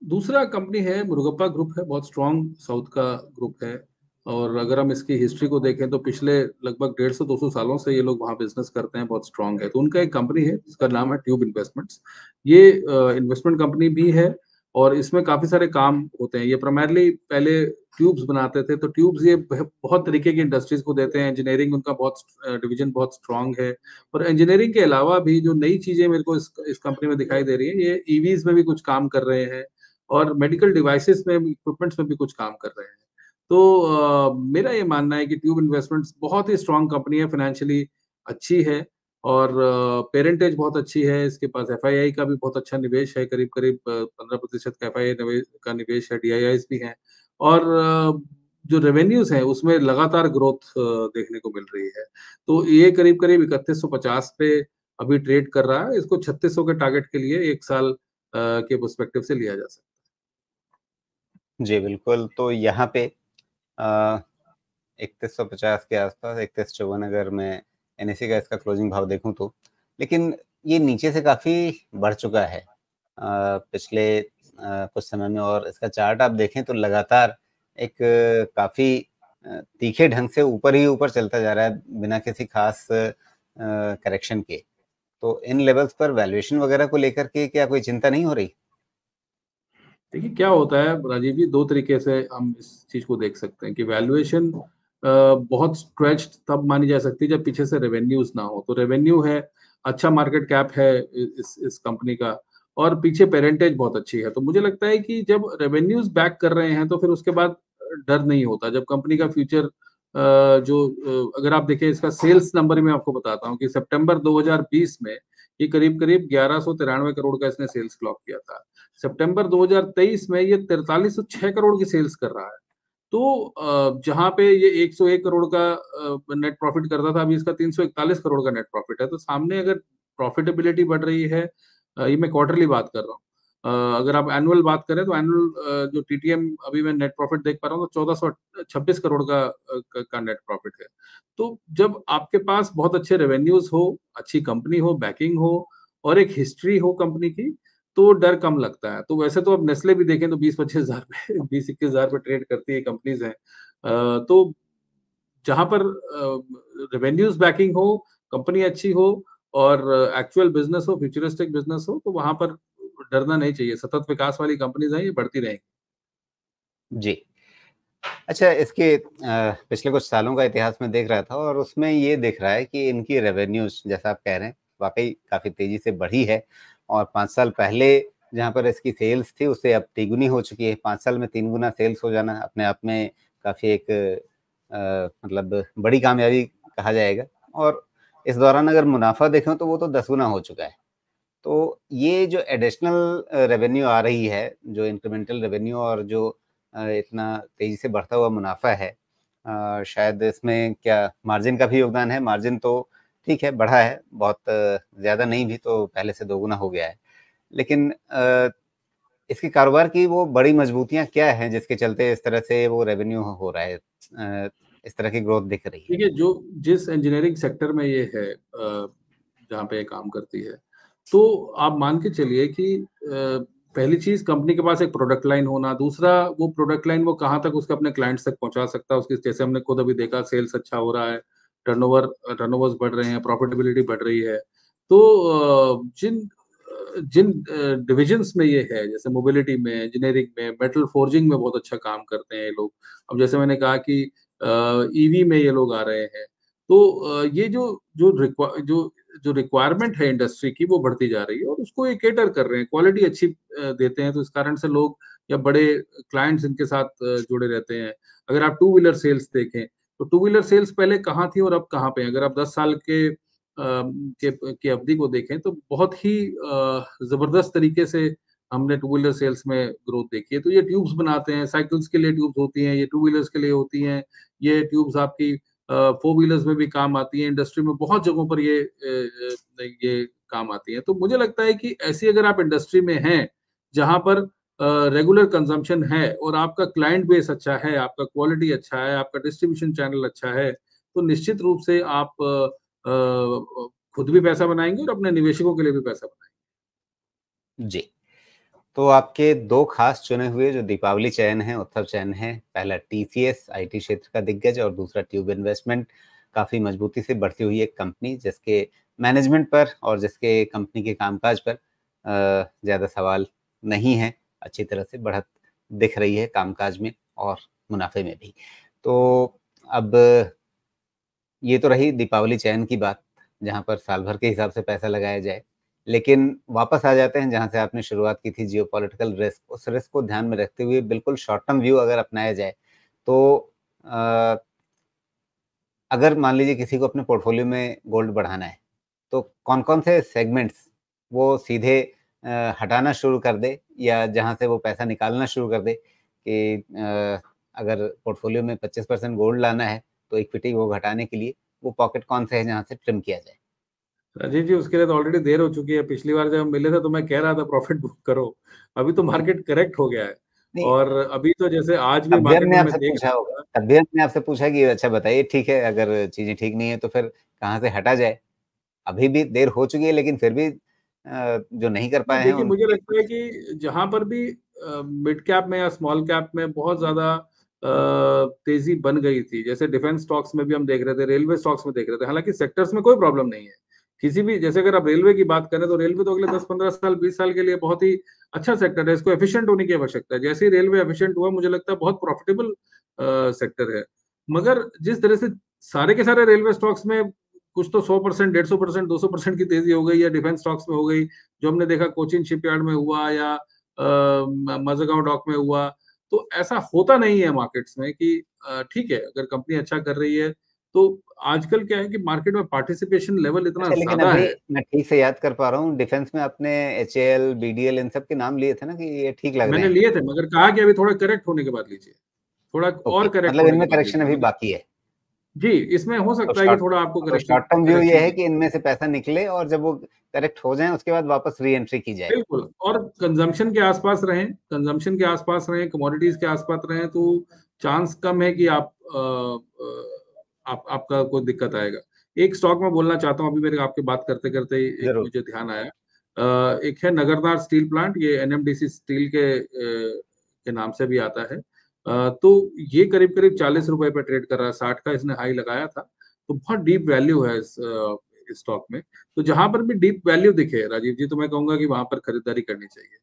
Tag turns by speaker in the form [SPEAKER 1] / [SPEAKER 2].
[SPEAKER 1] दूसरा कंपनी है मुरुगप्पा ग्रुप है, बहुत स्ट्रॉन्ग साउथ का ग्रुप है। और अगर हम इसकी हिस्ट्री को देखें तो पिछले लगभग 150-200 सालों से ये लोग वहाँ बिजनेस करते हैं, बहुत स्ट्रॉन्ग है। तो उनका एक कंपनी है जिसका नाम है ट्यूब इन्वेस्टमेंट्स। ये इन्वेस्टमेंट कंपनी भी है और इसमें काफ़ी सारे काम होते हैं। ये प्राइमरली पहले ट्यूब्स बनाते थे, तो ट्यूब्स ये बहुत तरीके की इंडस्ट्रीज को देते हैं। इंजीनियरिंग उनका बहुत डिवीजन बहुत स्ट्रॉन्ग है। और इंजीनियरिंग के अलावा भी जो नई चीज़ें मेरे को इस कंपनी में दिखाई दे रही हैं, ये ईवीज़ में भी कुछ काम कर रहे हैं और मेडिकल डिवाइसेस में भी, इक्विपमेंट्स में भी कुछ काम कर रहे हैं। तो मेरा ये मानना है कि ट्यूब इन्वेस्टमेंट्स बहुत ही स्ट्रॉन्ग कंपनी है, फाइनेंशियली अच्छी है और पेरेंटेज बहुत अच्छी है। इसके पास एफआईआई का भी बहुत अच्छा निवेश है, करीब-करीब 15% का एफआईआई का निवेश है, डीआईआईस भी हैं और जो रेवेन्यूज़ हैं उसमें लगातार ग्रोथ देखने को मिल रही है। तो ये करीब-करीब 3150 पे अभी ट्रेड कर रहा है। इसको 3600 के टारगेट के लिए 1 साल के पर्सपेक्टिव से लिया जा सकता है।
[SPEAKER 2] जी, बिल्कुल। तो यहाँ पे अ, 3150 के आसपास 3154 अगर मैं एनएसई का इसका क्लोजिंग भाव देखूँ तो। लेकिन ये नीचे से काफ़ी बढ़ चुका है पिछले कुछ समय में, और इसका चार्ट आप देखें तो लगातार एक काफ़ी तीखे ढंग से ऊपर ही ऊपर चलता जा रहा है बिना किसी खास करेक्शन के। तो इन लेवल्स पर वैल्यूएशन वगैरह को लेकर के क्या कोई चिंता नहीं हो रही?
[SPEAKER 1] देखिए क्या होता है राजीव जी, 2 तरीके से हम इस चीज़ को देख सकते हैं कि वैल्यूएशन बहुत स्ट्रेच्ड तब मानी जा सकती है जब पीछे से रेवेन्यूज़ ना हो। तो रेवेन्यू है, अच्छा मार्केट कैप है इस कंपनी का और पीछे पेरेंटेज बहुत अच्छी है। तो मुझे लगता है कि जब रेवेन्यूज़ बैक कर रहे हैं तो फिर उसके बाद डर नहीं होता। जब कंपनी का फ्यूचर अगर आप देखें इसका सेल्स नंबर मैं आपको बताता हूँ कि सितंबर 2020 में ये करीब-करीब 1193 करोड़ का इसने सेल्स क्लॉक किया था। सितंबर 2023 में ये 4306 करोड़ की सेल्स कर रहा है। तो जहाँ पे ये 101 करोड़ का नेट प्रॉफिट करता था, अभी इसका 341 करोड़ का नेट प्रॉफिट है। तो सामने अगर प्रॉफिटेबिलिटी बढ़ रही है, ये मैं क्वार्टरली बात कर रहा हूँ। अगर आप एनुअल बात करें तो एनुअल जो टीटीएम अभी मैं नेट प्रॉफिट देख पा रहा हूँ तो 1426 करोड़ का नेट प्रॉफिट है। तो जब आपके पास बहुत अच्छे रेवेन्यूज़ हो, अच्छी कंपनी हो, बैकिंग हो और एक हिस्ट्री हो कंपनी की, तो डर कम लगता है। तो वैसे तो अब नेस्ले भी देखें तो 20-25 हज़ार पे 20-21 हज़ार पे ट्रेड करती है कंपनीज़ हैं। तो जहाँ पर रेवेन्यूज़ बैकिंग हो, कंपनी अच्छी हो और एक्चुअल बिज़नेस हो, फ्यूचरिस्टिक बिज़नेस हो, तो वहाँ पर डरना नहीं चाहिए। सतत विकास वाली कंपनीज़ हैं, ये बढ़ती रहेंगी।
[SPEAKER 2] जी। अच्छा, इसके पिछले कुछ सालों का इतिहास मैं देख रहा था और उसमें ये दिख रहा है कि इनकी रेवेन्यूज़ जैसा आप कह रहे हैं, वाक़ई काफ़ी तेज़ी से बढ़ी है और 5 साल पहले जहाँ पर इसकी सेल्स थी, उससे अब तिगुनी हो चुकी है। 5 साल में 3 गुना सेल्स हो जाना अपने आप में काफ़ी एक मतलब बड़ी कामयाबी कहा जाएगा, और इस दौरान अगर मुनाफ़ा देखें तो वो तो 10 गुना हो चुका है। तो ये जो एडिशनल रेवेन्यू आ रही है, जो इंक्रीमेंटल रेवेन्यू और जो इतना तेज़ी से बढ़ता हुआ मुनाफ़ा है, शायद इसमें क्या मार्जिन का भी योगदान है? मार्जिन तो ठीक है, बढ़ा है, बहुत ज़्यादा नहीं भी तो पहले से दोगुना हो गया है। लेकिन इसके कारोबार की वो बड़ी मजबूतियाँ क्या हैं जिसके चलते इस तरह से वो रेवेन्यू हो रहा है? इस तरह की ग्रोथ दिख रही है?
[SPEAKER 1] देखिए, जो जिस इंजीनियरिंग सेक्टर में ये है जहाँ पे ये काम करती है, तो आप मान के चलिए कि पहली चीज़ कंपनी के पास एक प्रोडक्ट लाइन होना, दूसरा वो प्रोडक्ट लाइन वो कहाँ तक उसके अपने क्लाइंट्स तक पहुँचा सकता है, उसकी जैसे हमने खुद अभी देखा सेल्स अच्छा हो रहा है, टर्नओवर्स बढ़ रहे हैं, प्रॉफिटेबिलिटी बढ़ रही है। तो जिन डिविजन्स में ये है, जैसे मोबिलिटी में, इंजीनियरिंग में, मेटल फोर्जिंग में बहुत अच्छा काम करते हैं ये लोग। अब जैसे मैंने कहा कि ईवी में ये लोग आ रहे हैं। तो ये जो रिक्वायरमेंट है इंडस्ट्री की वो बढ़ती जा रही है और उसको ये कैटर कर रहे हैं, क्वालिटी अच्छी देते हैं तो इस कारण से लोग या बड़े क्लाइंट्स इनके साथ जुड़े रहते हैं। अगर आप टू व्हीलर सेल्स देखें, तो टू व्हीलर सेल्स पहले कहाँ थी और अब कहाँ पे हैं? अगर आप 10 साल की अवधि को देखें तो बहुत ही ज़बरदस्त तरीके से हमने टू व्हीलर सेल्स में ग्रोथ देखी है। तो ये ट्यूब्स बनाते हैं, साइकिल्स के लिए ट्यूब्स होती हैं, ये टू व्हीलर्स के लिए होती हैं, ये ट्यूब्स आपकी फोर व्हीलर्स में भी काम आती हैं, इंडस्ट्री में बहुत जगहों पर ये काम आती हैं। तो मुझे लगता है कि ऐसी अगर आप इंडस्ट्री में हैं, जहाँ पर रेगुलर कंजम्पशन है और आपका क्लाइंट बेस अच्छा है, आपका क्वालिटी अच्छा है, आपका डिस्ट्रीब्यूशन चैनल अच्छा है, तो निश्चित रूप से आप खुद भी पैसा बनाएँगे और अपने निवेशकों के लिए भी पैसा बनाएँगे।
[SPEAKER 2] जी। तो आपके दो खास चुने हुए जो दीपावली चयन है, उत्सव चयन है, पहला टीसीएस आईटी क्षेत्र का दिग्गज और दूसरा ट्यूब इन्वेस्टमेंट, काफी मजबूती से बढ़ती हुई एक कंपनी जिसके मैनेजमेंट पर और जिसके कंपनी के कामकाज पर ज्यादा सवाल नहीं है, अच्छी तरह से बढ़त दिख रही है कामकाज में और मुनाफे में भी। तो अब ये तो रही दीपावली चयन की बात, जहां पर साल भर के हिसाब से पैसा लगाया जाए। लेकिन वापस आ जाते हैं जहां से आपने शुरुआत की थी, जियोपॉलिटिकल रिस्क। उस रिस्क को ध्यान में रखते हुए बिल्कुल शॉर्ट टर्म व्यू अगर अपनाया जाए तो अगर मान लीजिए किसी को अपने पोर्टफोलियो में गोल्ड बढ़ाना है, तो कौन-कौन से सेगमेंट्स वो सीधे हटाना शुरू कर दे, या जहां से वो पैसा निकालना शुरू कर दे कि अगर पोर्टफोलियो में 25% गोल्ड लाना है तो इक्विटी वो घटाने के लिए वो पॉकेट कौन से है जहां से ट्रिम किया जाए?
[SPEAKER 1] राजीव जी, उसके लिए तो ऑलरेडी देर हो चुकी है। पिछली बार जब हम मिले थे तो मैं कह रहा था प्रॉफिट बुक करो। अभी तो मार्केट करेक्ट हो गया है
[SPEAKER 2] नहीं,
[SPEAKER 1] और अभी तो जैसे आज भी
[SPEAKER 2] तब भी
[SPEAKER 1] मार्केट
[SPEAKER 2] हमने
[SPEAKER 1] में मैं
[SPEAKER 2] आपसे
[SPEAKER 1] देख
[SPEAKER 2] पूछा
[SPEAKER 1] रहा
[SPEAKER 2] होगा,
[SPEAKER 1] था।
[SPEAKER 2] तब भी हमने आपसे पूछा कि अच्छा बताइए, ठीक है, अगर चीजें ठीक नहीं है तो फिर कहाँ से हटा जाए। अभी भी देर हो चुकी है, लेकिन फिर भी जो नहीं कर
[SPEAKER 1] नहीं,
[SPEAKER 2] पाए हैं
[SPEAKER 1] देखिए मुझे
[SPEAKER 2] उनके लिए
[SPEAKER 1] लगता है
[SPEAKER 2] कुछ।
[SPEAKER 1] कि जहाँ पर भी मिड कैप में या स्मॉल कैप में बहुत ज़्यादा तेज़ी बन गई थी, जैसे डिफेंस स्टॉक्स में भी हम देख रहे थे, रेलवे स्टॉक्स में देख रहे थे। हालाँकि सेक्टर्स में कोई प्रॉब्लम नहीं है। किसी भी जैसे अगर आप रेलवे की बात करें तो रेलवे तो अगले 10-15 साल, 20 साल के लिए बहुत ही अच्छा सेक्टर है। इसको एफिशिएंट होने की आवश्यकता है। जैसे ही रेलवे एफिशिएंट हुआ, मुझे लगता है बहुत प्रॉफिटेबल सेक्टर है। मगर जिस तरह से सारे के सारे रेलवे स्टॉक्स में कुछ तो 100%, 150%, 200% की तेज़ी हो गई या डिफेंस स्टॉक्स में हो गई, जो हमने देखा कोचिन शिपयार्ड में हुआ या माझगांव डॉक में हुआ। तो ऐसा होता नहीं है मार्केट्स में कि ठीक है, अगर कंपनी अच्छा कर रही है, तो आजकल क्या है कि मार्केट में पार्टिसिपेशन लेवल इतना
[SPEAKER 2] अच्छा, लेकिन
[SPEAKER 1] ज़्यादा
[SPEAKER 2] अभी
[SPEAKER 1] है।
[SPEAKER 2] मैं ठीक से याद कर पा रहा हूँ, डिफेंस में आपने एचएएल, बीडीएल इन सब के नाम लिए थे ना कि ये ठीक लग रहे
[SPEAKER 1] मैंने
[SPEAKER 2] हैं।
[SPEAKER 1] लिए थे मगर कहा कि अभी थोड़ा करेक्ट होने के बाद लीजिए, थोड़ा
[SPEAKER 2] ओके,
[SPEAKER 1] और करेक्ट
[SPEAKER 2] मतलब
[SPEAKER 1] होने के
[SPEAKER 2] इनमें
[SPEAKER 1] बाद
[SPEAKER 2] करेक्शन
[SPEAKER 1] लीजिए।
[SPEAKER 2] अभी
[SPEAKER 1] मगर
[SPEAKER 2] बाकी है।
[SPEAKER 1] जी, इसमें हो
[SPEAKER 2] तो
[SPEAKER 1] सकता है कि
[SPEAKER 2] शॉर्ट
[SPEAKER 1] थोड़ा आपको
[SPEAKER 2] तो
[SPEAKER 1] करेक्शन
[SPEAKER 2] शॉर्ट टर्म व्यू ये
[SPEAKER 1] करेक्शन
[SPEAKER 2] है
[SPEAKER 1] की।
[SPEAKER 2] कि इनमें से पैसा निकले और जब वो करेक्ट हो जाएँ उसके बाद वापस री-एंट्री की जाए।
[SPEAKER 1] बिल्कुल, और कंज़म्पशन के आस-पास रहें, कंज़म्पशन के आस-पास रहें, कमोडिटीज़ के आस-पास रहें, तो चांस कम है कि आपका कोई दिक्कत आएगा। एक स्टॉक मैं बोलना चाहता हूँ, अभी मेरे आपके बात करते-करते एक
[SPEAKER 2] ज़रूर।
[SPEAKER 1] मुझे ध्यान आया। एक है नगरनार स्टील प्लांट, ये एनएमडीसी स्टील के नाम से भी आता है। तो ये करीब-करीब ₹40 पे ट्रेड कर रहा है, 60 का इसने हाई लगाया था, तो बहुत डीप वैल्यू है इस स्टॉक में। तो जहाँ पर भी डीप वैल्यू दिखे राजीव जी, तो मैं कहूँगा कि वहाँ पर खरीदारी करनी चाहिए।